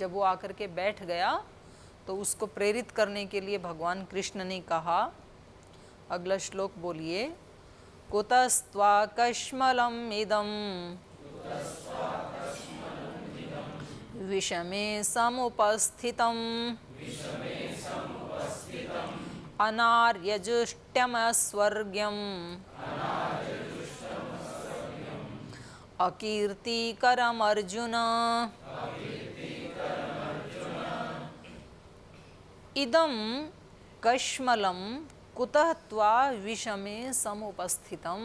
जब वो आकर के बैठ गया तो उसको प्रेरित करने के लिए भगवान कृष्ण ने कहा, अगला श्लोक बोलिए, कुतस्त्वा कश्मलम इदम विषमे समुपस्थितम अनार्यजुष्टमस्वर्ग्यम् अकीर्तिकरम अर्जुन। इदम कश्मलम कुतः त्वा विषमे समुपस्थितम।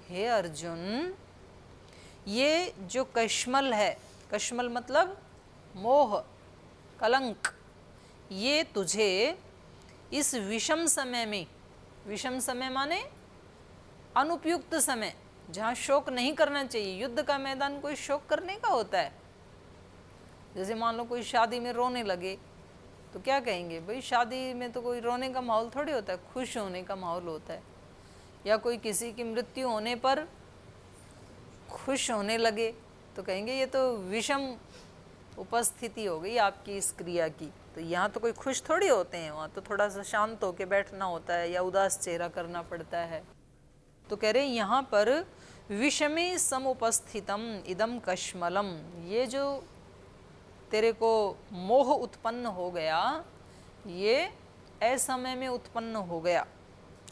हे अर्जुन, ये जो कश्मल है, कश्मल मतलब मोह, कलंक, ये तुझे इस विषम समय में, विषम समय माने अनुपयुक्त समय, जहाँ शोक नहीं करना चाहिए। युद्ध का मैदान कोई शोक करने का होता है? जैसे मान लो कोई शादी में रोने लगे तो क्या कहेंगे, भाई शादी में तो कोई रोने का माहौल थोड़ी होता है, खुश होने का माहौल होता है। या कोई किसी की मृत्यु होने पर खुश होने लगे तो कहेंगे ये तो विषम उपस्थिति हो गई आपकी इस क्रिया की। तो यहाँ तो कोई खुश थोड़ी होते हैं, वहाँ तो थोड़ा सा शांत होकर बैठना होता है या उदास चेहरा करना पड़ता है। तो कह रहे यहाँ पर विषमे समुपस्थितम इदम कश्मलम, ये जो तेरे को मोह उत्पन्न हो गया, ये असमय में उत्पन्न हो गया।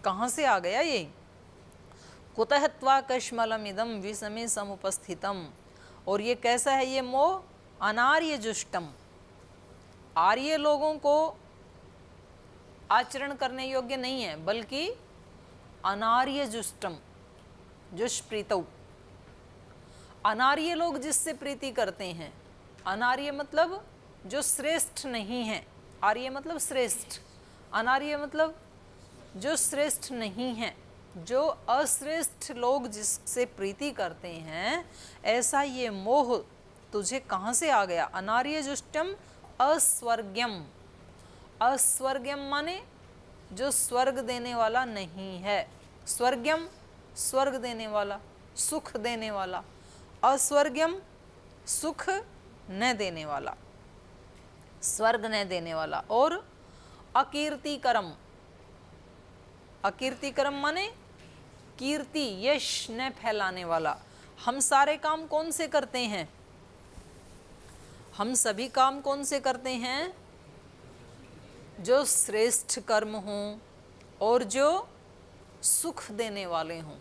कहाँ से आ गया ये? कुतः त्वा कश्मलम इदम विषमे समुपस्थितम। और ये कैसा है ये मोह? अनार्य जुष्टम, आर्य लोगों को आचरण करने योग्य नहीं है, बल्कि अनार्य जुष्टम, जुष्प्रीतौ, अनार्य लोग जिससे प्रीति करते हैं। अनार्य मतलब जो श्रेष्ठ नहीं है, आर्य मतलब श्रेष्ठ, अनार्य मतलब जो श्रेष्ठ नहीं है, जो अश्रेष्ठ लोग जिससे प्रीति करते हैं, ऐसा ये मोह तुझे कहाँ से आ गया? अनार्य जुष्टम अस्वर्ग्यम, अस्वर्ग्यम माने जो स्वर्ग देने वाला नहीं है। स्वर्ग्यम स्वर्ग देने वाला, सुख देने वाला, अस्वर्ग्यम सुख न देने वाला, स्वर्ग न देने वाला। और अकीर्तिकरम, अकीर्तिकरम माने कीर्ति यश न फैलाने वाला। हम सारे काम कौन से करते हैं? हम सभी काम कौन से करते हैं? जो श्रेष्ठ कर्म हों और जो सुख देने वाले हों।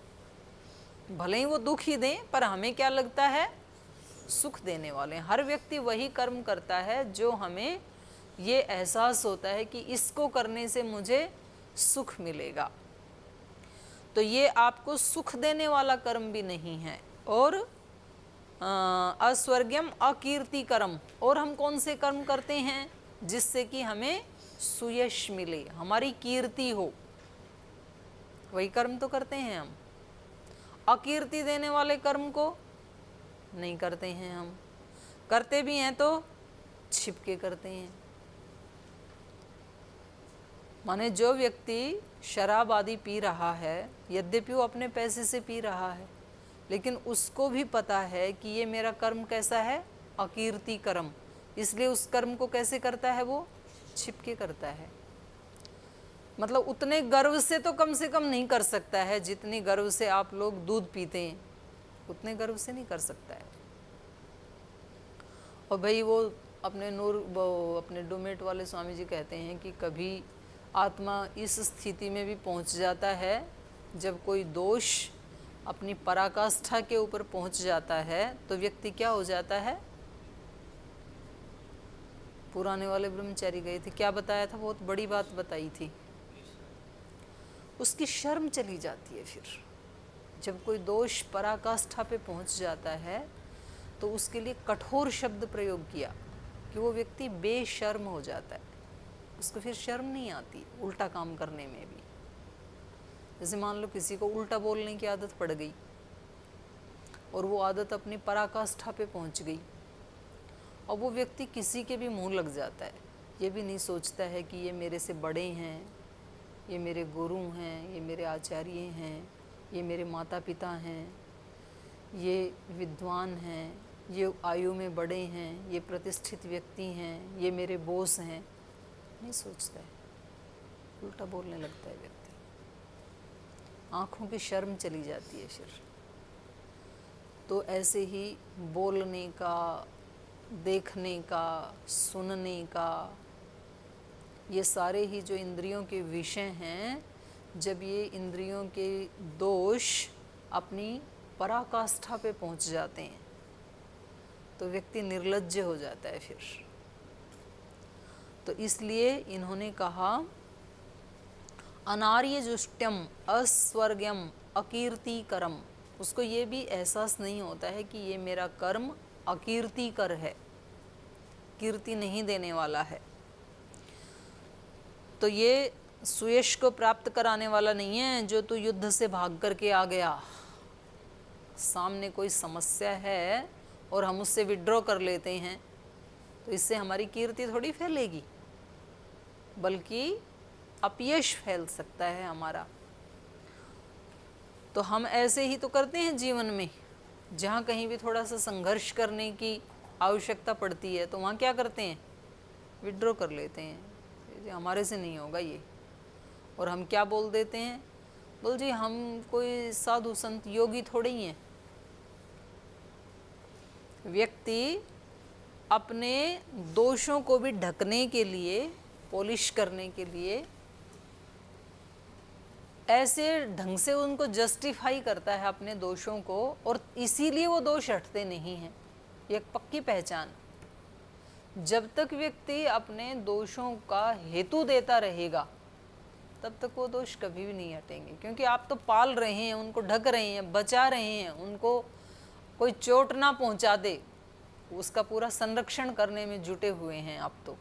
भले ही वो दुख ही दें, पर हमें क्या लगता है? सुख देने वाले। हर व्यक्ति वही कर्म करता है जो हमें ये एहसास होता है कि इसको करने से मुझे सुख मिलेगा। तो ये आपको सुख देने वाला कर्म भी नहीं है। और अस्वर्ग्यम अकीर्तिकरम, और हम कौन से कर्म करते हैं जिससे कि हमें सुयश मिले, हमारी कीर्ति हो, वही कर्म तो करते हैं हम। अकीर्ति देने वाले कर्म को नहीं करते हैं हम, करते भी हैं तो छिपके करते हैं। माने जो व्यक्ति शराब आदि पी रहा है, यद्यपि वो अपने पैसे से पी रहा है, लेकिन उसको भी पता है कि ये मेरा कर्म कैसा है? अकीर्ति कर्म। इसलिए उस कर्म को कैसे करता है? वो छिपके करता है। मतलब उतने गर्व से तो कम नहीं कर सकता है जितनी गर्व से आप लोग दूध पीते हैं, उतने गर्व से नहीं कर सकता है। और भाई वो अपने डोमेट वाले स्वामी जी कहते हैं कि कभी आत्मा इस स्थिति में भी पहुंच जाता है जब कोई दोष अपनी पराकाष्ठा के ऊपर पहुंच जाता है तो व्यक्ति क्या हो जाता है? पुराने वाले ब्रह्मचारी गए थे, क्या बताया था? बहुत बड़ी बात बताई थी। उसकी शर्म चली जाती है। फिर जब कोई दोष पराकाष्ठा पे पहुंच जाता है तो उसके लिए कठोर शब्द प्रयोग किया कि वो व्यक्ति बेशर्म हो जाता है, उसको फिर शर्म नहीं आती उल्टा काम करने में भी। जैसे मान लो किसी को उल्टा बोलने की आदत पड़ गई और वो आदत अपनी पराकाष्ठा पे पहुंच गई, और वो व्यक्ति किसी के भी मुंह लग जाता है, ये भी नहीं सोचता है कि ये मेरे से बड़े हैं, ये मेरे गुरु हैं, ये मेरे आचार्य हैं, ये मेरे माता पिता हैं, ये विद्वान हैं, ये आयु में बड़े हैं, ये प्रतिष्ठित व्यक्ति हैं, ये मेरे बॉस हैं, नहीं सोचता है, उल्टा बोलने लगता है व्यक्ति। आँखों की शर्म चली जाती है फिर। तो ऐसे ही बोलने का, देखने का, सुनने का, ये सारे ही जो इंद्रियों के विषय हैं, जब ये इंद्रियों के दोष अपनी पराकाष्ठा पे पहुंच जाते हैं तो व्यक्ति निर्लज्ज हो जाता है फिर। तो इसलिए इन्होंने कहा अनार्य जुष्टम अस्वर्ग्यम अकीर्तिकरम। उसको ये भी एहसास नहीं होता है कि ये मेरा कर्म अकीर्तिकर है, कीर्ति नहीं देने वाला है। तो ये सुयश को प्राप्त कराने वाला नहीं है जो तू युद्ध से भाग करके आ गया, सामने कोई समस्या है और हम उससे विड्रॉ कर लेते हैं तो इससे हमारी कीर्ति थोड़ी फैलेगी, बल्कि अपयश फैल सकता है हमारा। तो हम ऐसे ही तो करते हैं जीवन में, जहाँ कहीं भी थोड़ा सा संघर्ष करने की आवश्यकता पड़ती है तो वहाँ क्या करते हैं, विड्रॉ कर लेते हैं, हमारे से नहीं होगा ये। और हम क्या बोल देते हैं, बोल जी हम कोई साधु संत योगी थोड़े ही हैं। व्यक्ति अपने दोषों को भी ढकने के लिए, पॉलिश करने के लिए ऐसे ढंग से उनको जस्टिफाई करता है अपने दोषों को, और इसीलिए वो दोष हटते नहीं हैं। ये एक पक्की पहचान। जब तक व्यक्ति अपने दोषों का हेतु देता रहेगा तब तक वो दोष कभी भी नहीं हटेंगे, क्योंकि आप तो पाल रहे हैं, उनको ढक रहे हैं, बचा रहे हैं, उनको कोई चोट ना पहुंचा दे उसका पूरा संरक्षण करने में जुटे हुए हैं आप। तो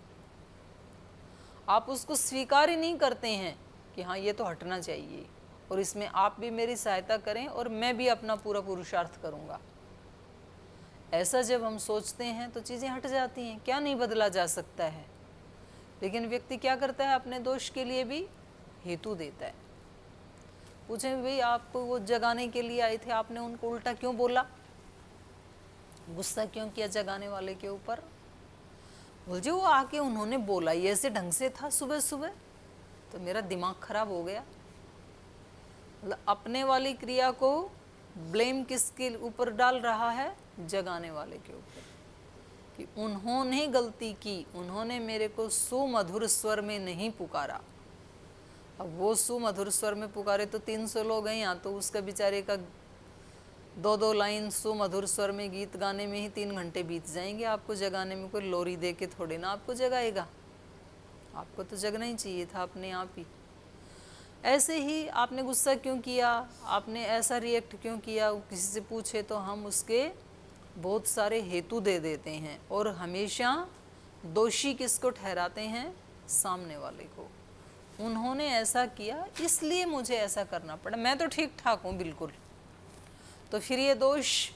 आप उसको स्वीकार ही नहीं करते हैं कि हाँ ये तो हटना चाहिए और इसमें आप भी मेरी सहायता करें और मैं भी अपना पूरा पुरुषार्थ करूँगा। ऐसा जब हम सोचते हैं तो चीज़ें हट जाती हैं, क्या नहीं बदला जा सकता है। लेकिन व्यक्ति क्या करता है, अपने दोष के लिए भी हेतु देता है। पूछें भाई आप वो जगाने के लिए आए थे, आपने उनको उल्टा क्यों बोला, गुस्सा क्यों किया जगाने वाले के ऊपर। बोल जी वो आके उन्होंने बोला ये ऐसे ढंग से था सुबह सुबह तो मेरा दिमाग खराब हो गया। मतलब अपने वाली क्रिया को ब्लेम किसके ऊपर डाल रहा है, जगाने वाले के ऊपर, कि उन्होंने गलती की, उन्होंने मेरे को सुमधुर स्वर में नहीं पुकारा। अब वो सुमधुर स्वर में पुकारे तो 300 लोग हैं यहाँ, तो उसका बेचारे का 2-2 लाइन सुमधुर स्वर में गीत गाने में ही 3 घंटे बीत जाएंगे। आपको जगाने में कोई लोरी दे के थोड़ी ना आपको जगाएगा, आपको तो जगना ही चाहिए था अपने आप ही। ऐसे ही आपने गुस्सा क्यों किया, आपने ऐसा रिएक्ट क्यों किया, किसी से पूछे तो हम उसके बहुत सारे हेतु दे देते हैं और हमेशा दोषी किसको ठहराते हैं, सामने वाले को। उन्होंने ऐसा किया इसलिए मुझे ऐसा करना पड़ा, मैं तो ठीक ठाक हूँ बिल्कुल। तो फिर ये दोष,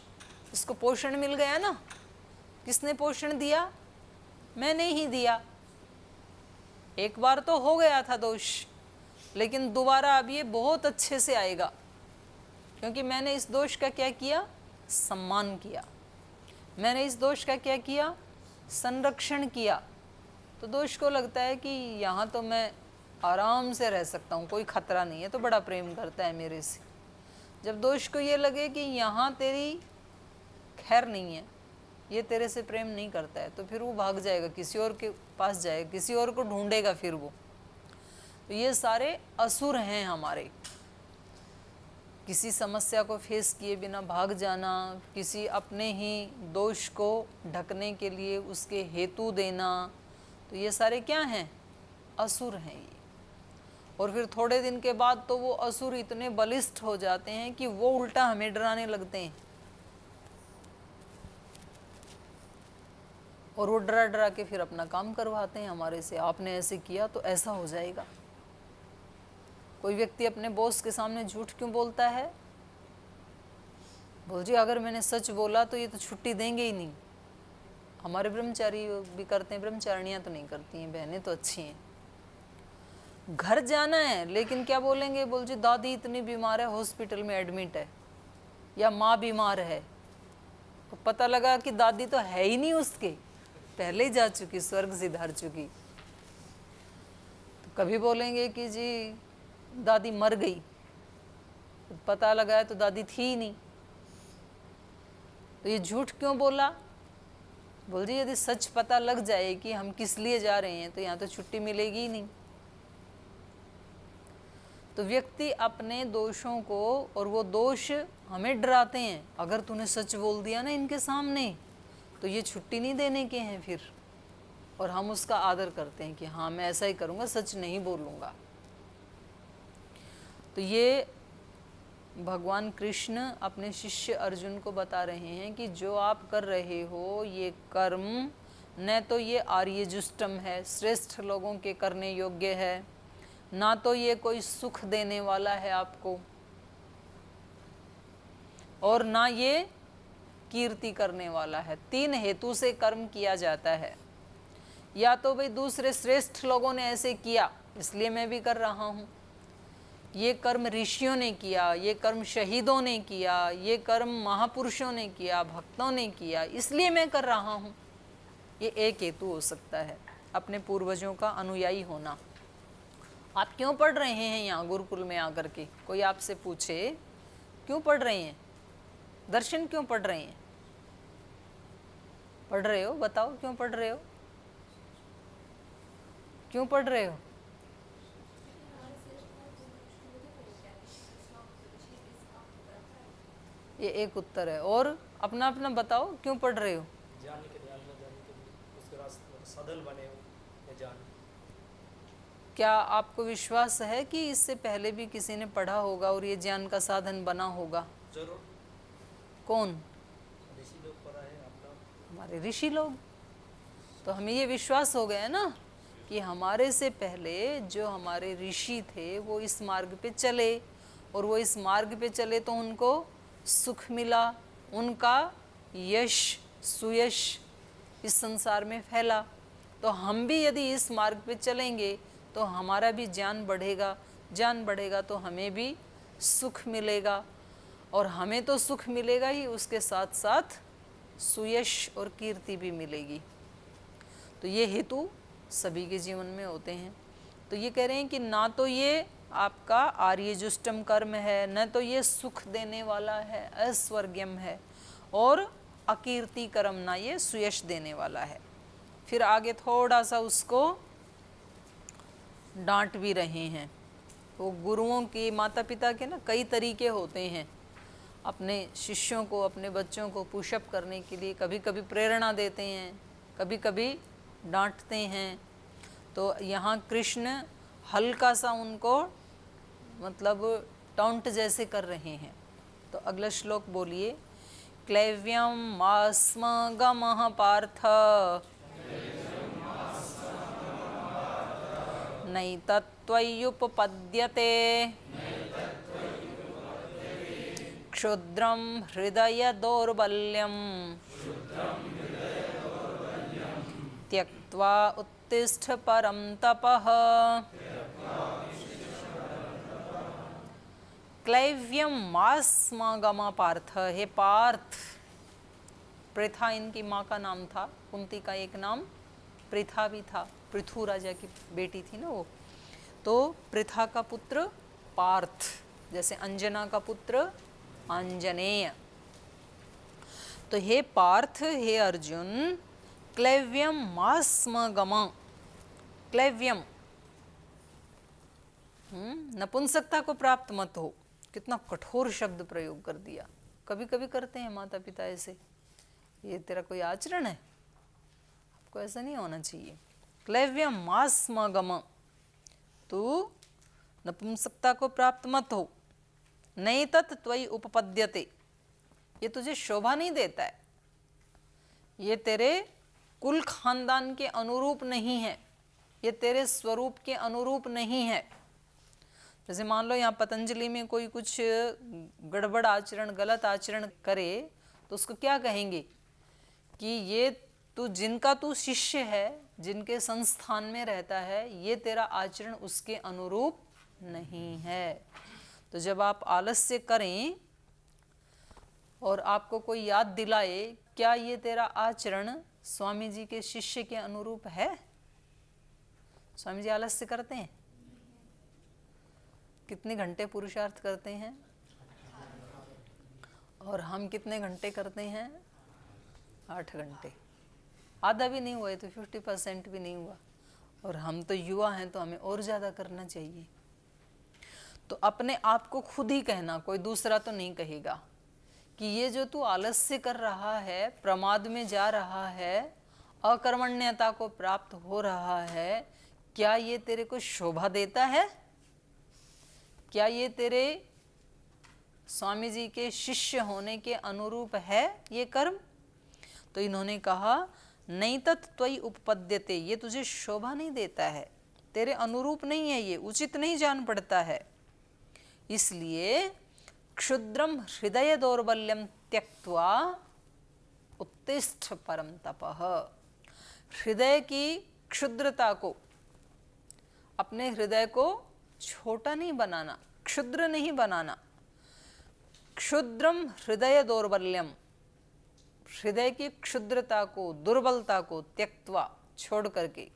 इसको पोषण मिल गया ना। किसने पोषण दिया, मैंने ही दिया। एक बार तो हो गया था दोष, लेकिन दोबारा अब ये बहुत अच्छे से आएगा, क्योंकि मैंने इस दोष का क्या किया, सम्मान किया। मैंने इस दोष का क्या किया, संरक्षण किया। तो दोष को लगता है कि यहाँ तो मैं आराम से रह सकता हूँ, कोई खतरा नहीं है, तो बड़ा प्रेम करता है मेरे से। जब दोष को ये लगे कि यहाँ तेरी खैर नहीं है, ये तेरे से प्रेम नहीं करता है, तो फिर वो भाग जाएगा, किसी और के पास जाएगा, किसी और को ढूंढेगा फिर वो। तो ये सारे असुर हैं हमारे। किसी समस्या को फेस किए बिना भाग जाना, किसी अपने ही दोष को ढकने के लिए उसके हेतु देना, तो ये सारे क्या हैं, असुर हैं ये। और फिर थोड़े दिन के बाद तो वो असुर इतने बलिष्ठ हो जाते हैं कि वो उल्टा हमें डराने लगते हैं, और वो डरा डरा के फिर अपना काम करवाते हैं हमारे से। आपने ऐसे किया तो ऐसा हो जाएगा। कोई व्यक्ति अपने बॉस के सामने झूठ क्यों बोलता है, बोल जी अगर मैंने सच बोला तो ये तो छुट्टी देंगे ही नहीं। हमारे ब्रह्मचारी भी करते हैं, ब्रह्मचारिणियाँ तो नहीं करती हैं, बहनें तो अच्छी हैं। घर जाना है लेकिन क्या बोलेंगे, बोल जी दादी इतनी बीमार है, हॉस्पिटल में एडमिट है, या माँ बीमार है, तो पता लगा कि दादी तो है ही नहीं उसके, पहले ही जा चुकी, स्वर्ग सिधार चुकी। तो कभी बोलेंगे कि जी दादी मर गई, तो पता लगा तो दादी थी ही नहीं, तो ये झूठ क्यों बोला? बोल जी यदि सच पता लग जाए कि हम किस लिए जा रहे हैं तो यहाँ तो छुट्टी मिलेगी ही नहीं। तो व्यक्ति अपने दोषों को, और वो दोष हमें डराते हैं, अगर तूने सच बोल दिया ना इनके सामने तो ये छुट्टी नहीं देने के हैं फिर, और हम उसका आदर करते हैं कि हाँ मैं ऐसा ही करूँगा, सच नहीं बोलूँगा। तो ये भगवान कृष्ण अपने शिष्य अर्जुन को बता रहे हैं कि जो आप कर रहे हो ये कर्म न तो ये आर्यजुष्टम है, श्रेष्ठ लोगों के करने योग्य है, ना तो ये कोई सुख देने वाला है आपको, और ना ये कीर्ति करने वाला है। 3 हेतु से कर्म किया जाता है। या तो भाई दूसरे श्रेष्ठ लोगों ने ऐसे किया इसलिए मैं भी कर रहा हूँ, ये कर्म ऋषियों ने किया, ये कर्म शहीदों ने किया, ये कर्म महापुरुषों ने किया, भक्तों ने किया, इसलिए मैं कर रहा हूँ। ये एक हेतु हो सकता है, अपने पूर्वजों का अनुयायी होना। आप क्यों पढ़ रहे हैं यहाँ गुरुकुल में आकर के? कोई आपसे पूछे क्यों पढ़ रहे हैं, दर्शन क्यों पढ़ रहे हैं? पढ़ रहे हो, बताओ क्यों पढ़ रहे हो, क्यों पढ़ रहे हो? ये एक उत्तर है, और अपना अपना बताओ क्यों पढ़ रहे हो? जानने के लिए, आत्मा जानने के लिए, उसके रास्ते साधन बने हो ये जान। क्या आपको विश्वास है कि इससे पहले भी किसी ने पढ़ा होगा और ये ज्ञान का साधन बना होगा? जरूर। कौन? ऋषि लोग पढ़ा है अपना, हमारे ऋषि लोग। तो हमें ये विश्वास हो गया ना कि हमारे से पहले जो हमारे ऋषि थे वो इस मार्ग पे चले, और वो इस मार्ग पे चले तो उनको सुख मिला, उनका यश सुयश इस संसार में फैला। तो हम भी यदि इस मार्ग पे चलेंगे तो हमारा भी ज्ञान बढ़ेगा, ज्ञान बढ़ेगा तो हमें भी सुख मिलेगा, और हमें तो सुख मिलेगा ही, उसके साथ साथ सुयश और कीर्ति भी मिलेगी। तो ये हेतु सभी के जीवन में होते हैं। तो ये कह रहे हैं कि ना तो ये आपका आर्यजुष्टम कर्म है, न तो ये सुख देने वाला है, ऐश्वर्यम है, और अकीर्ति कर्म, ना ये सुयश देने वाला है। फिर आगे थोड़ा सा उसको डांट भी रहे हैं। वो गुरुओं के, माता पिता के ना कई तरीके होते हैं अपने शिष्यों को, अपने बच्चों को पुशअप करने के लिए। कभी कभी प्रेरणा देते हैं, कभी कभी डांटते हैं। तो यहाँ कृष्ण हल्का सा उनको मतलब टॉन्ट जैसे कर रहे हैं। तो अगला श्लोक बोलिए। क्लैव्यम मास्मगमः पार्थ नैतत्त्वय्युपपद्यते क्षुद्रं हृदय दौर्बल्यं त्यक्त्वा उत्तिष्ठ परं तपः। क्लैव्यम मास्मगम पार्थ, हे पार्थ। प्रथा इनकी माँ का नाम था, कुंती का एक नाम प्रथा भी था, पृथु राजा की बेटी थी ना वो। तो प्रथा का पुत्र पार्थ, जैसे अंजना का पुत्र आंजनेय। तो हे पार्थ, हे अर्जुन, क्लैव्यम मास्मगम, क्लैव्यम नपुंसकता को प्राप्त मत हो। कितना कठोर शब्द प्रयोग कर दिया। कभी कभी करते हैं माता पिता ऐसे, ये तेरा कोई आचरण है, आपको ऐसा नहीं होना चाहिए। क्लैव्यम मास्मगम, तू नपुंसकता को प्राप्त मत हो। नैतत् त्वयि उपपद्यते, ये तुझे शोभा नहीं देता है, ये तेरे कुल खानदान के अनुरूप नहीं है, ये तेरे स्वरूप के अनुरूप नहीं है। जैसे मान लो यहाँ पतंजलि में कोई कुछ गड़बड़ आचरण, गलत आचरण करे तो उसको क्या कहेंगे कि ये जिनका तू शिष्य है, जिनके संस्थान में रहता है, ये तेरा आचरण उसके अनुरूप नहीं है। तो जब आप आलस्य करें और आपको कोई याद दिलाए, क्या ये तेरा आचरण स्वामी जी के शिष्य के अनुरूप है? स्वामी जी आलस्य करते हैं? कितने घंटे पुरुषार्थ करते हैं? और हम कितने घंटे करते हैं? 8 घंटे। आधा भी नहीं हुआ तो 50% भी नहीं हुआ। और हम तो युवा हैं, तो हमें और ज़्यादा करना चाहिए। तो अपने आप को खुद ही कहना, कोई दूसरा तो नहीं कहेगा, कि ये जो तू आलस्य कर रहा है, प्रमाद में जा रहा है, अकर्मण्यता को प्राप्त हो रहा है, क्या ये तेरे को शोभा देता है? क्या ये तेरे स्वामी जी के शिष्य होने के अनुरूप है ये कर्म? तो इन्होंने कहा नहीं तत्त्वयि उपपद्यते, ये तुझे शोभा नहीं देता है, तेरे अनुरूप नहीं है, ये उचित नहीं जान पड़ता है। इसलिए क्षुद्रम हृदय दौर्बल्यम त्यक्त्वा उत्तिष्ठ परम तपः। हृदय की क्षुद्रता को, अपने हृदय को छोटा नहीं बनाना, क्षुद्र नहीं बनाना। क्षुद्रम हृदय दौर्बल्यम, हृदय की क्षुद्रता को, दुर्बलता को त्यक्त्वा, छोड़ करके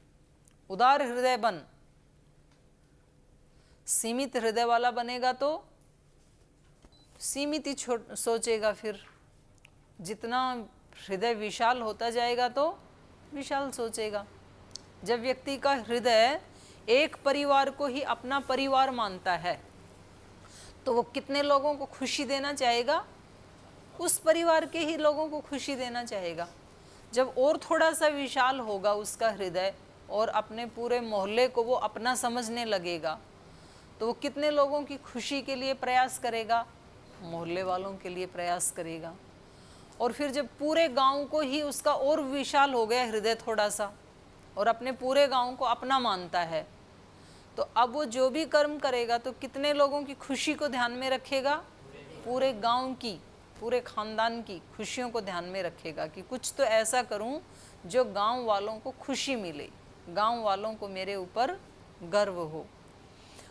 उदार हृदय बन। सीमित हृदय वाला बनेगा तो सीमित ही सोचेगा, फिर जितना हृदय विशाल होता जाएगा तो विशाल सोचेगा। जब व्यक्ति का हृदय एक परिवार को ही अपना परिवार मानता है, तो वो कितने लोगों को खुशी देना चाहेगा? उस परिवार के ही लोगों को खुशी देना चाहेगा। जब और थोड़ा सा विशाल होगा उसका हृदय और अपने पूरे मोहल्ले को वो अपना समझने लगेगा, तो वो कितने लोगों की खुशी के लिए प्रयास करेगा? मोहल्ले वालों के लिए प्रयास करेगा। और फिर जब पूरे गांव को ही उसका और विशाल हो गया हृदय थोड़ा सा, और अपने पूरे गांव को अपना मानता है, तो अब वो जो भी कर्म करेगा तो कितने लोगों की खुशी को ध्यान में रखेगा? पूरे गांव की, पूरे खानदान की खुशियों को ध्यान में रखेगा कि कुछ तो ऐसा करूं जो गांव वालों को खुशी मिले, गांव वालों को मेरे ऊपर गर्व हो।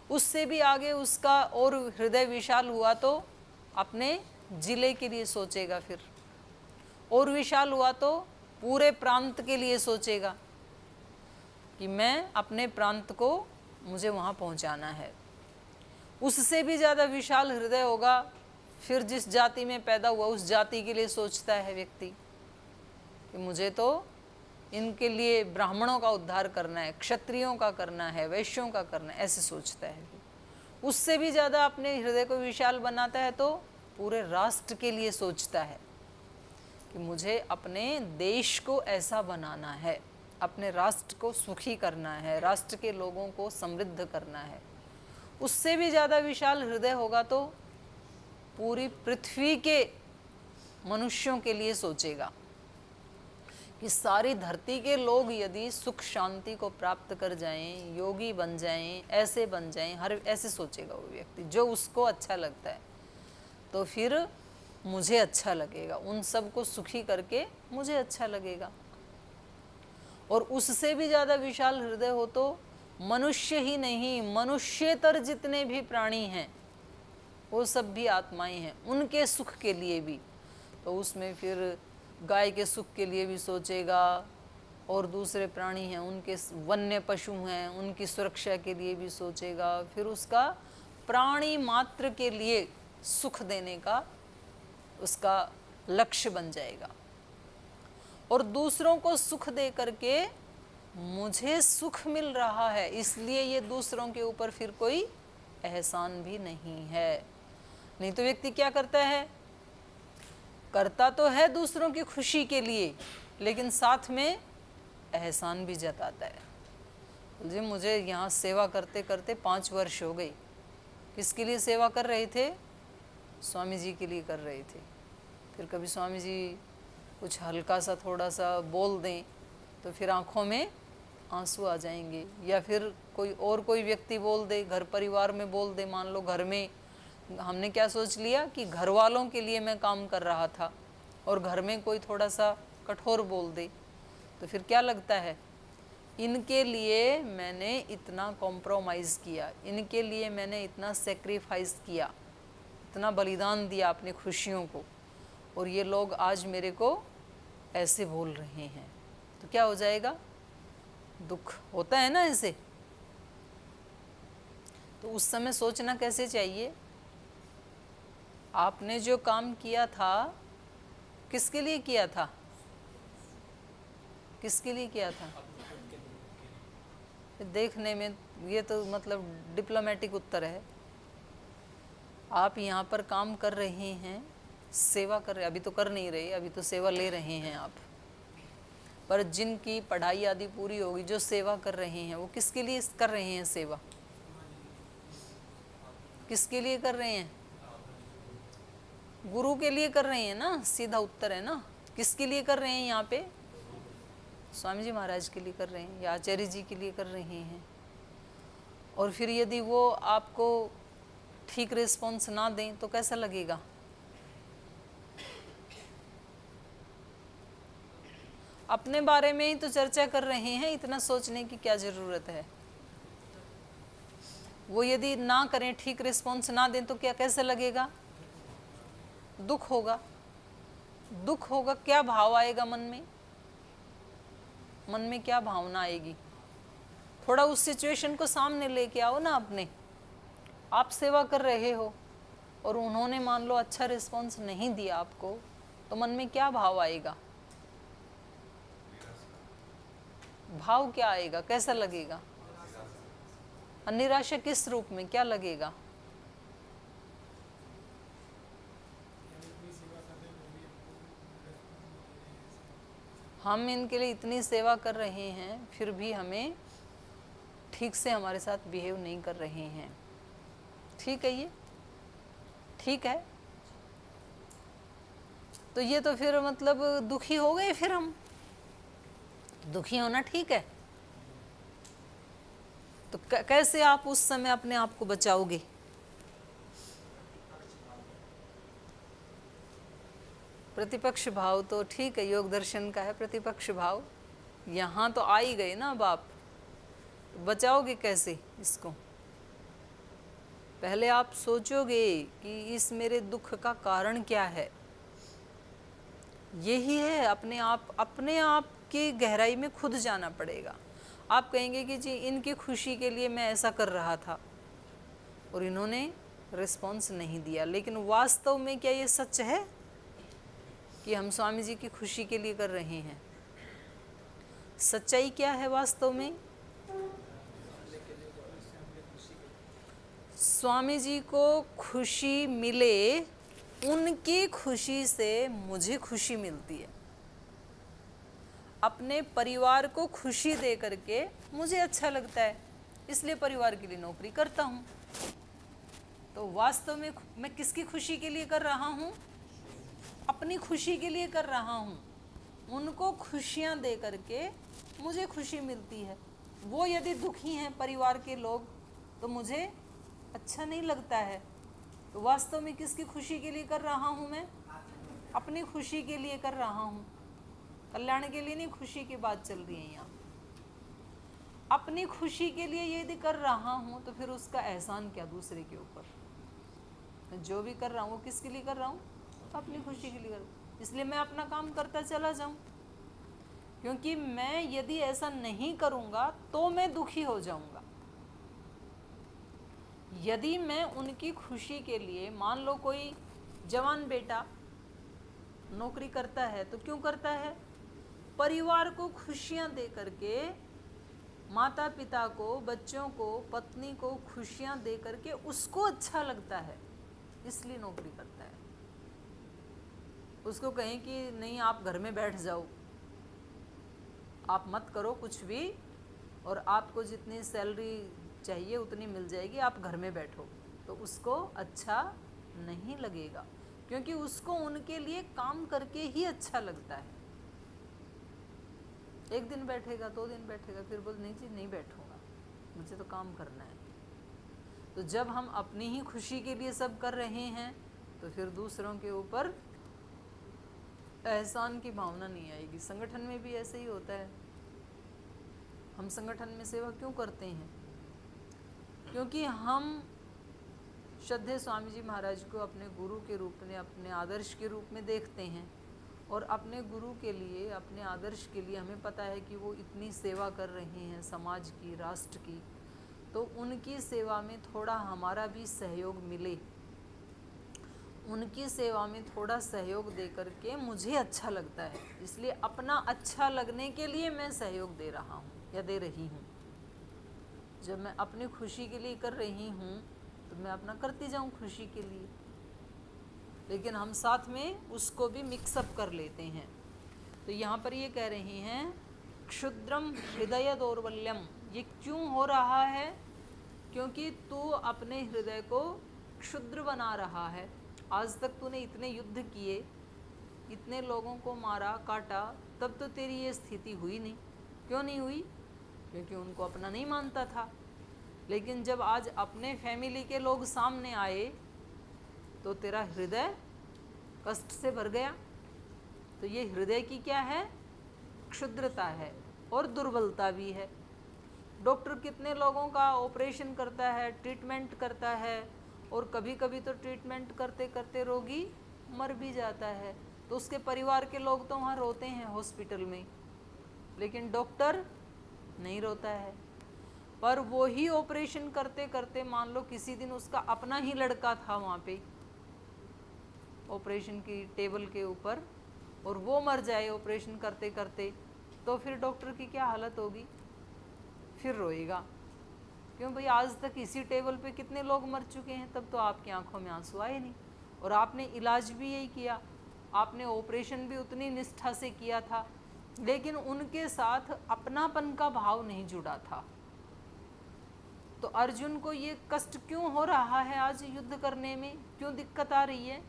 उससे भी आगे उसका और हृदय विशाल हुआ तो अपने जिले के लिए सोचेगा, फिर और विशाल हुआ तो पूरे प्रांत के लिए सोचेगा कि मैं अपने प्रांत को, मुझे वहाँ पहुँचाना है। उससे भी ज़्यादा विशाल हृदय होगा, फिर जिस जाति में पैदा हुआ उस जाति के लिए सोचता है व्यक्ति कि मुझे तो इनके लिए ब्राह्मणों का उद्धार करना है, क्षत्रियों का करना है, वैश्यों का करना है, ऐसे सोचता है। उससे भी ज़्यादा अपने हृदय को विशाल बनाता है तो पूरे राष्ट्र के लिए सोचता है कि मुझे अपने देश को ऐसा बनाना है, अपने राष्ट्र को सुखी करना है, राष्ट्र के लोगों को समृद्ध करना है। उससे भी ज़्यादा विशाल हृदय होगा तो पूरी पृथ्वी के मनुष्यों के लिए सोचेगा कि सारी धरती के लोग यदि सुख शांति को प्राप्त कर जाएं, योगी बन जाएं, ऐसे बन जाएं, हर ऐसे सोचेगा वो व्यक्ति, जो उसको अच्छा लगता है। तो फिर मुझे अच्छा लगेगा, उन सबको सुखी करके मुझे अच्छा लगेगा। और उससे भी ज़्यादा विशाल हृदय हो तो मनुष्य ही नहीं, मनुष्यतर जितने भी प्राणी हैं वो सब भी आत्माएं हैं, उनके सुख के लिए भी। तो उसमें फिर गाय के सुख के लिए भी सोचेगा, और दूसरे प्राणी हैं उनके, वन्य पशु हैं उनकी सुरक्षा के लिए भी सोचेगा। फिर उसका प्राणी मात्र के लिए सुख देने का उसका लक्ष्य बन जाएगा। और दूसरों को सुख दे करके मुझे सुख मिल रहा है, इसलिए ये दूसरों के ऊपर फिर कोई एहसान भी नहीं है। नहीं तो व्यक्ति क्या करता है? करता तो है दूसरों की खुशी के लिए, लेकिन साथ में एहसान भी जताता है। जी मुझे यहाँ सेवा करते करते 5 वर्ष हो गई। किसके लिए सेवा कर रहे थे? स्वामी जी के लिए कर रहे थे। फिर कभी स्वामी जी कुछ हल्का सा थोड़ा सा बोल दें तो फिर आँखों में आंसू आ जाएंगे, या फिर कोई व्यक्ति बोल दे, घर परिवार में बोल दे। मान लो घर में हमने क्या सोच लिया कि घर वालों के लिए मैं काम कर रहा था, और घर में कोई थोड़ा सा कठोर बोल दे, तो फिर क्या लगता है? इनके लिए मैंने इतना कॉम्प्रोमाइज़ किया, इनके लिए मैंने इतना सेक्रीफाइस किया, इतना बलिदान दिया अपनी खुशियों को, और ये लोग आज मेरे को ऐसे बोल रहे हैं, तो क्या हो जाएगा? दुख होता है ना ऐसे। तो उस समय सोचना कैसे चाहिए, आपने जो काम किया था किसके लिए किया था, किसके लिए किया था? देखने में ये तो मतलब डिप्लोमेटिक उत्तर है। आप यहाँ पर काम कर रहे हैं, सेवा कर रहे, अभी तो कर नहीं रहे, अभी तो सेवा ले रहे हैं आप, पर जिनकी पढ़ाई आदि पूरी होगी, जो सेवा कर रहे हैं, वो किसके लिए कर रहे हैं सेवा? किसके लिए कर रहे हैं? गुरु के लिए कर रहे हैं ना, सीधा उत्तर है ना। किसके लिए कर रहे हैं यहाँ पे? स्वामी जी महाराज के लिए कर रहे हैं या आचार्य जी के लिए कर रहे हैं। और फिर यदि वो आपको ठीक रिस्पॉन्स ना दें तो कैसा लगेगा? अपने बारे में ही तो चर्चा कर रहे हैं, इतना सोचने की क्या ज़रूरत है? वो यदि ना करें, ठीक रिस्पॉन्स ना दें तो क्या कैसा लगेगा? दुख होगा। दुख होगा, क्या भाव आएगा मन में? मन में क्या भावना आएगी? थोड़ा उस सिचुएशन को सामने लेके आओ ना अपने। आप सेवा कर रहे हो और उन्होंने मान लो अच्छा रिस्पॉन्स नहीं दिया आपको, तो मन में क्या भाव आएगा? भाव क्या आएगा, कैसा लगेगा? निराशा किस रूप में, क्या लगेगा? हम इनके लिए इतनी सेवा कर रहे हैं, फिर भी हमें ठीक से हमारे साथ बिहेव नहीं कर रहे हैं। ठीक है, ये ठीक है। तो ये तो फिर मतलब दुखी हो गए, फिर हम दुखी होना ठीक है। तो कैसे आप उस समय अपने आप को बचाओगे? प्रतिपक्ष भाव तो ठीक है, योग दर्शन का है प्रतिपक्ष भाव। यहाँ तो आ ही गए ना अब आप, तो बचाओगे कैसे इसको? पहले आप सोचोगे कि इस मेरे दुख का कारण क्या है। यही है, अपने आप की गहराई में खुद जाना पड़ेगा। आप कहेंगे कि जी इनकी खुशी के लिए मैं ऐसा कर रहा था और इन्होंने रिस्पॉन्स नहीं दिया, लेकिन वास्तव में क्या ये सच है कि हम स्वामी जी की खुशी के लिए कर रहे हैं? सच्चाई क्या है वास्तव में? स्वामी जी को खुशी मिले, उनकी खुशी से मुझे खुशी मिलती है। अपने परिवार को खुशी दे करके मुझे अच्छा लगता है, इसलिए परिवार के लिए नौकरी करता हूँ। तो वास्तव में मैं किसकी खुशी के लिए कर रहा हूँ? अपनी खुशी के लिए कर रहा हूँ। उनको खुशियाँ दे करके मुझे खुशी मिलती है। वो यदि दुखी हैं परिवार के लोग तो मुझे अच्छा नहीं लगता है। तो वास्तव में किसकी खुशी के लिए कर रहा हूँ मैं? अपनी खुशी के लिए कर रहा हूँ, कल्याण के लिए नहीं। खुशी की बात चल रही है यहाँ। अपनी खुशी के लिए यदि कर रहा हूँ तो फिर उसका एहसान क्या दूसरे के ऊपर? जो भी कर रहा हूँ वो किसके लिए कर रहा हूँ? अपनी खुशी के लिए कर। इसलिए मैं अपना काम करता चला जाऊँ, क्योंकि मैं यदि ऐसा नहीं करूँगा तो मैं दुखी हो जाऊँगा। यदि मैं उनकी खुशी के लिए, मान लो कोई जवान बेटा नौकरी करता है तो क्यों करता है? परिवार को खुशियाँ दे करके, माता पिता को, बच्चों को, पत्नी को खुशियाँ दे करके उसको अच्छा लगता है, इसलिए नौकरी करता है। उसको कहें कि नहीं आप घर में बैठ जाओ, आप मत करो कुछ भी, और आपको जितनी सैलरी चाहिए उतनी मिल जाएगी, आप घर में बैठो, तो उसको अच्छा नहीं लगेगा, क्योंकि उसको उनके लिए काम करके ही अच्छा लगता है। एक दिन बैठेगा, 2 दिन बैठेगा, फिर बोल नहीं जी नहीं बैठूंगा, मुझे तो काम करना है। तो जब हम अपनी ही खुशी के लिए सब कर रहे हैं तो फिर दूसरों के ऊपर एहसान की भावना नहीं आएगी। संगठन में भी ऐसे ही होता है। हम संगठन में सेवा क्यों करते हैं? क्योंकि हम श्रद्धेय स्वामी जी महाराज को अपने गुरु के रूप में, अपने आदर्श के रूप में देखते हैं, और अपने गुरु के लिए, अपने आदर्श के लिए हमें पता है कि वो इतनी सेवा कर रहे हैं समाज की, राष्ट्र की, तो उनकी सेवा में थोड़ा हमारा भी सहयोग मिले, उनकी सेवा में थोड़ा सहयोग दे करके मुझे अच्छा लगता है। इसलिए अपना अच्छा लगने के लिए मैं सहयोग दे रहा हूँ या दे रही हूँ। जब मैं अपनी खुशी के लिए कर रही हूँ तो मैं अपना करती जाऊँ खुशी के लिए, लेकिन हम साथ में उसको भी मिक्सअप कर लेते हैं। तो यहाँ पर ये कह रहे हैं क्षुद्रम हृदय दौर्बल्यम। ये क्यों हो रहा है? क्योंकि तू अपने हृदय को क्षुद्र बना रहा है। आज तक तूने इतने युद्ध किए, इतने लोगों को मारा काटा, तब तो तेरी ये स्थिति हुई नहीं। क्यों नहीं हुई? क्योंकि उनको अपना नहीं मानता था। लेकिन जब आज अपने फैमिली के लोग सामने आए तो तेरा हृदय कष्ट से भर गया। तो ये हृदय की क्या है? क्षुद्रता है और दुर्बलता भी है। डॉक्टर कितने लोगों का ऑपरेशन करता है, ट्रीटमेंट करता है, और कभी कभी तो ट्रीटमेंट करते करते रोगी मर भी जाता है। तो उसके परिवार के लोग तो वहाँ रोते हैं हॉस्पिटल में, लेकिन डॉक्टर नहीं रोता है। पर वो ही ऑपरेशन करते करते, मान लो किसी दिन उसका अपना ही लड़का था वहाँ पे ऑपरेशन की टेबल के ऊपर, और वो मर जाए ऑपरेशन करते करते, तो फिर डॉक्टर की क्या हालत होगी? फिर रोएगा। क्यों भाई, आज तक इसी टेबल पे कितने लोग मर चुके हैं, तब तो आपकी आंखों में आंसू आए नहीं। और आपने इलाज भी यही किया, आपने ऑपरेशन भी उतनी निष्ठा से किया था, लेकिन उनके साथ अपनापन का भाव नहीं जुड़ा था। तो अर्जुन को ये कष्ट क्यों हो रहा है? आज युद्ध करने में क्यों दिक्कत आ रही है?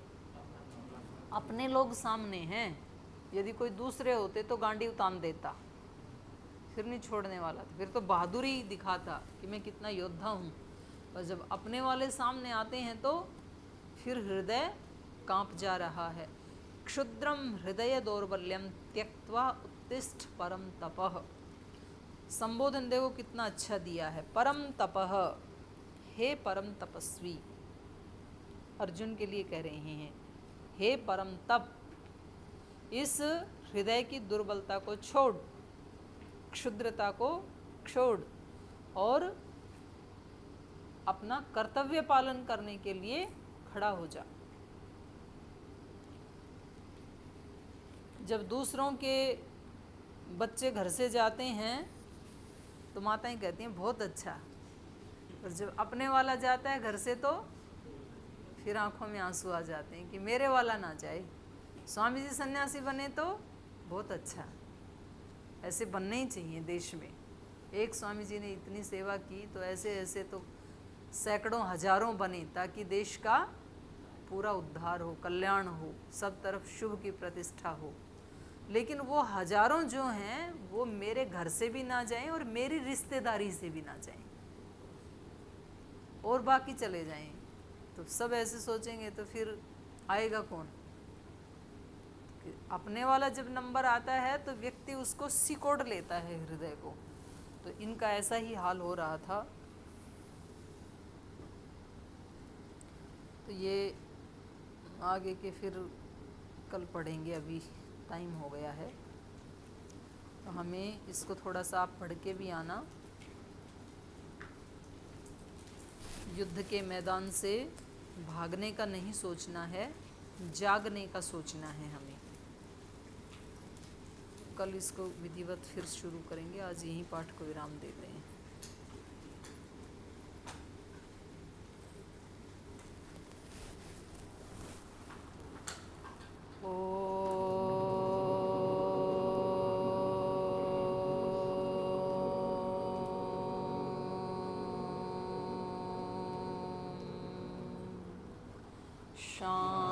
अपने लोग सामने हैं। यदि कोई दूसरे होते तो गांडी उतान देता, फिर नहीं छोड़ने वाला था, फिर तो बहादुरी दिखाता कि मैं कितना योद्धा हूँ। पर जब अपने वाले सामने आते हैं तो फिर हृदय कांप जा रहा है। क्षुद्रम हृदय दौर्बल्यम त्यक्त्वा उत्तिष्ठ परम तपः। संबोधन देखो कितना अच्छा दिया है, परम तपः, हे परम तपस्वी। अर्जुन के लिए कह रहे हैं, हे परम तप, इस हृदय की दुर्बलता को छोड़, क्षुद्रता को छोड़, और अपना कर्तव्य पालन करने के लिए खड़ा हो जा। जब दूसरों के बच्चे घर से जाते हैं तो माताएं कहती हैं बहुत अच्छा, और जब अपने वाला जाता है घर से तो फिर आंखों में आंसू आ जाते हैं कि मेरे वाला ना जाए। स्वामी जी सन्यासी बने तो बहुत अच्छा, ऐसे बनने ही चाहिए देश में। एक स्वामी जी ने इतनी सेवा की तो ऐसे ऐसे तो सैकड़ों हजारों बने, ताकि देश का पूरा उद्धार हो, कल्याण हो, सब तरफ शुभ की प्रतिष्ठा हो। लेकिन वो हजारों जो हैं वो मेरे घर से भी ना जाएं और मेरी रिश्तेदारी से भी ना जाएं, और बाकी चले जाएं। तो सब ऐसे सोचेंगे तो फिर आएगा कौन? अपने वाला जब नंबर आता है तो व्यक्ति उसको सिकोड़ लेता है हृदय को। तो इनका ऐसा ही हाल हो रहा था। तो ये आगे के फिर कल पढ़ेंगे, अभी टाइम हो गया है। तो हमें इसको थोड़ा सा आप पढ़ के भी आना। युद्ध के मैदान से भागने का नहीं सोचना है, जागने का सोचना है हमें। कल इसको विधिवत फिर शुरू करेंगे। आज यहीं पाठ को विराम देते हैं। शांति।